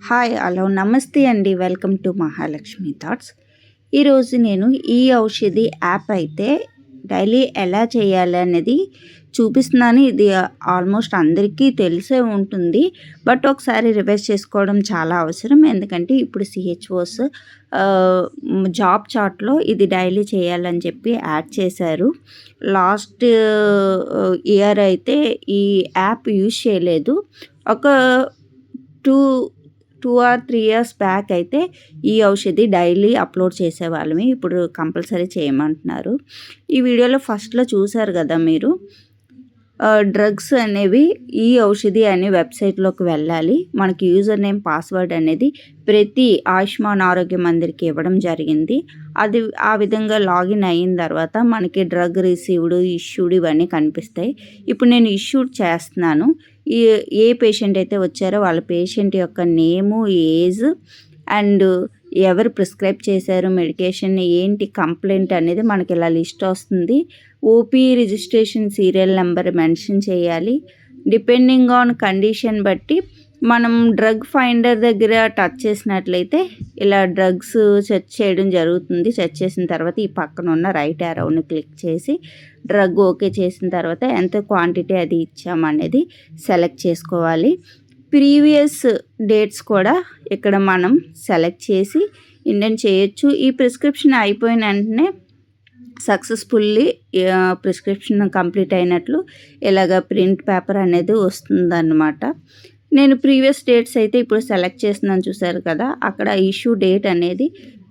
Hi hello నమస్తే అండి. Welcome to Mahalakshmi thoughts. ఈరోజు నేను ఈ ఔషధి యాప్ అయితే డైలీ ఎలా చేయాలి అనేది చూపిస్తున్నాను. ఇది ఆల్మోస్ట్ అందరికీ తెలిసే ఉంటుంది, బట్ ఒకసారి రివైజ్ చేసుకోవడం చాలా అవసరం. ఎందుకంటే ఇప్పుడు సిహెచ్ఓస్ జాబ్ చార్ట్లో ఇది డైలీ చేయాలని చెప్పి యాడ్ చేశారు. లాస్ట్ ఇయర్ అయితే ఈ యాప్ యూజ్ చేయలేదు. ఒక టూ ఆర్ 3 ఇయర్స్ బ్యాక్ అయితే ఈ ఔషధి డైలీ అప్లోడ్ చేసేవాళ్ళమి. ఇప్పుడు కంపల్సరీ చేయమంటున్నారు. ఈ వీడియోలో ఫస్ట్లో చూసారు కదా మీరు, డ్రగ్స్ అనేవి ఈ ఔషధి అనే వెబ్సైట్లోకి వెళ్ళాలి. మనకి యూజర్ నేమ్ పాస్వర్డ్ అనేది ప్రతి ఆయుష్మాన్ ఆరోగ్య మందిర్కి ఇవ్వడం జరిగింది. అది ఆ విధంగా లాగిన్ అయిన తర్వాత మనకి డ్రగ్ రిసీవ్డ్, ఇష్యూడ్ ఇవన్నీ కనిపిస్తాయి. ఇప్పుడు నేను ఇష్యూడ్ చేస్తున్నాను. ఏ పేషెంట్ అయితే వచ్చారో వాళ్ళ పేషెంట్ యొక్క నేము, ఏజ్ అండ్ ఎవరు ప్రిస్క్రైబ్ చేశారు మెడికేషన్, ఏంటి కంప్లైంట్ అనేది మనకి ఇలా లిస్ట్ వస్తుంది. OP registration serial number mention చేయాలి. డిపెండింగ్ ఆన్ కండిషన్ బట్టి మనం డ్రగ్ ఫైండర్ దగ్గర టచ్ చేసినట్లయితే ఇలా డ్రగ్స్ సెర్చ్ చేయడం జరుగుతుంది. సెర్చ్ చేసిన తర్వాత ఈ పక్కన ఉన్న రైట్ యారోని క్లిక్ చేసి డ్రగ్ ఓకే చేసిన తర్వాత ఎంత క్వాంటిటీ అది ఇచ్చామనేది సెలెక్ట్ చేసుకోవాలి. ప్రీవియస్ డేట్స్ కూడా ఇక్కడ మనం సెలెక్ట్ చేసి ఇండెంట్ చేయొచ్చు. ఈ ప్రిస్క్రిప్షన్ అయిపోయిన వెంటనే సక్సెస్ఫుల్లీ ప్రిస్క్రిప్షన్ కంప్లీట్ అయినట్లు ఇలాగ ప్రింట్ పేపర్ అనేది వస్తుందన్నమాట. నేను ప్రీవియస్ డేట్స్ అయితే ఇప్పుడు సెలెక్ట్ చేస్తున్నాను, చూసారు కదా. అక్కడ ఇష్యూ డేట్ అనేది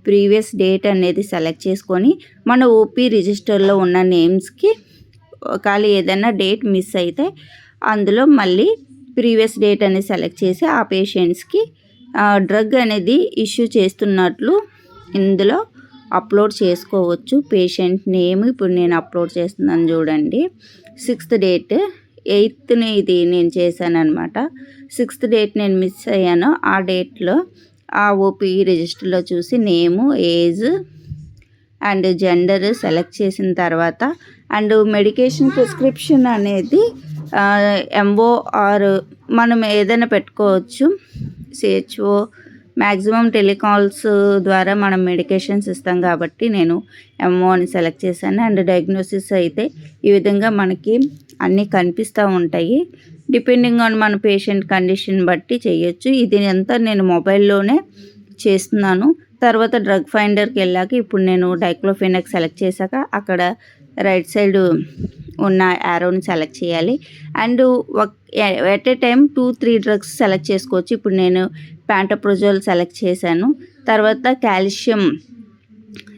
ప్రీవియస్ డేట్ అనేది సెలెక్ట్ చేసుకొని మన ఓపీ రిజిస్టర్లో ఉన్న నేమ్స్కి ఖాళీ ఏదైనా డేట్ మిస్ అయితే అందులో మళ్ళీ ప్రీవియస్ డేట్ అనేది సెలెక్ట్ చేసి ఆ పేషెంట్స్కి డ్రగ్ అనేది ఇష్యూ చేస్తున్నట్లు ఇందులో అప్లోడ్ చేసుకోవచ్చు. పేషెంట్ నేమ్ ఇప్పుడు నేను అప్లోడ్ చేస్తున్నాను చూడండి. 6th డేట్, 8th ఇది నేను చేశాను అనమాట. 6th డేట్ నేను మిస్ అయ్యాను. ఆ డేట్లో ఆ ఓపీ రిజిస్టర్లో చూసి నేము, ఏజ్ అండ్ జెండర్ సెలెక్ట్ చేసిన తర్వాత అండ్ మెడికేషన్ ప్రిస్క్రిప్షన్ అనేది ఎంఓఆర్ మనం ఏదైనా పెట్టుకోవచ్చు. సిహెచ్ఓ మ్యాక్సిమం టెలికాల్స్ ద్వారా మనం మెడికేషన్స్ ఇస్తాం కాబట్టి నేను ఎంఓ అని సెలెక్ట్ చేశాను. అండ్ డయాగ్నోసిస్ అయితే ఈ విధంగా మనకి అన్నీ కనిపిస్తూ ఉంటాయి. డిపెండింగ్ ఆన్ మన పేషెంట్ కండిషన్ బట్టి చేయొచ్చు. ఇది అంతా నేను మొబైల్లోనే చేస్తున్నాను. తర్వాత డ్రగ్ ఫైండర్కి వెళ్ళాక ఇప్పుడు నేను డైక్లోఫెనాక్ సెలెక్ట్ చేశాక అక్కడ రైట్ సైడ్ ఉన్న యారోని సెలెక్ట్ చేయాలి. And at a time 2-3 drugs select చేసుకోవచ్చు. ఇప్పుడు నేను ప్యాంటప్రోజోల్ సెలెక్ట్ చేశాను. తర్వాత కాల్షియం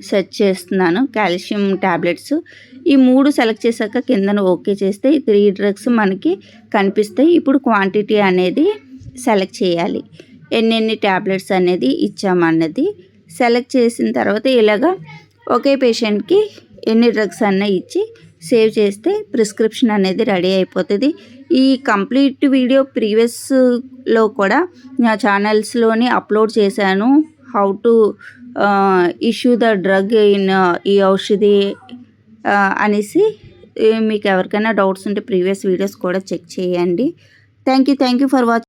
సెర్చ్ చేస్తున్నాను, కాల్షియం ట్యాబ్లెట్స్. ఈ 3 సెలెక్ట్ చేశాక కిందన ఓకే చేస్తే ఈ 3 డ్రగ్స్ మనకి కనిపిస్తాయి. ఇప్పుడు క్వాంటిటీ అనేది సెలెక్ట్ చేయాలి, ఎన్నెన్ని ట్యాబ్లెట్స్ అనేది ఇచ్చామన్నది సెలెక్ట్ చేసిన తర్వాత ఇలాగా ఒకే పేషెంట్కి ఎన్ని డ్రగ్స్ అన్న ఇచ్చి సేవ్ చేస్తే ప్రిస్క్రిప్షన్ అనేది రెడీ అయిపోతుంది. ఈ కంప్లీట్ వీడియో ప్రీవియస్లో కూడా నా ఛానల్స్లోని అప్లోడ్ చేశాను. How to issue the drug in ఈ ఔషధి అనేసి. మీకు ఎవరికైనా డౌట్స్ ఉంటే ప్రీవియస్ వీడియోస్ కూడా చెక్ చేయండి. Thank you for watching.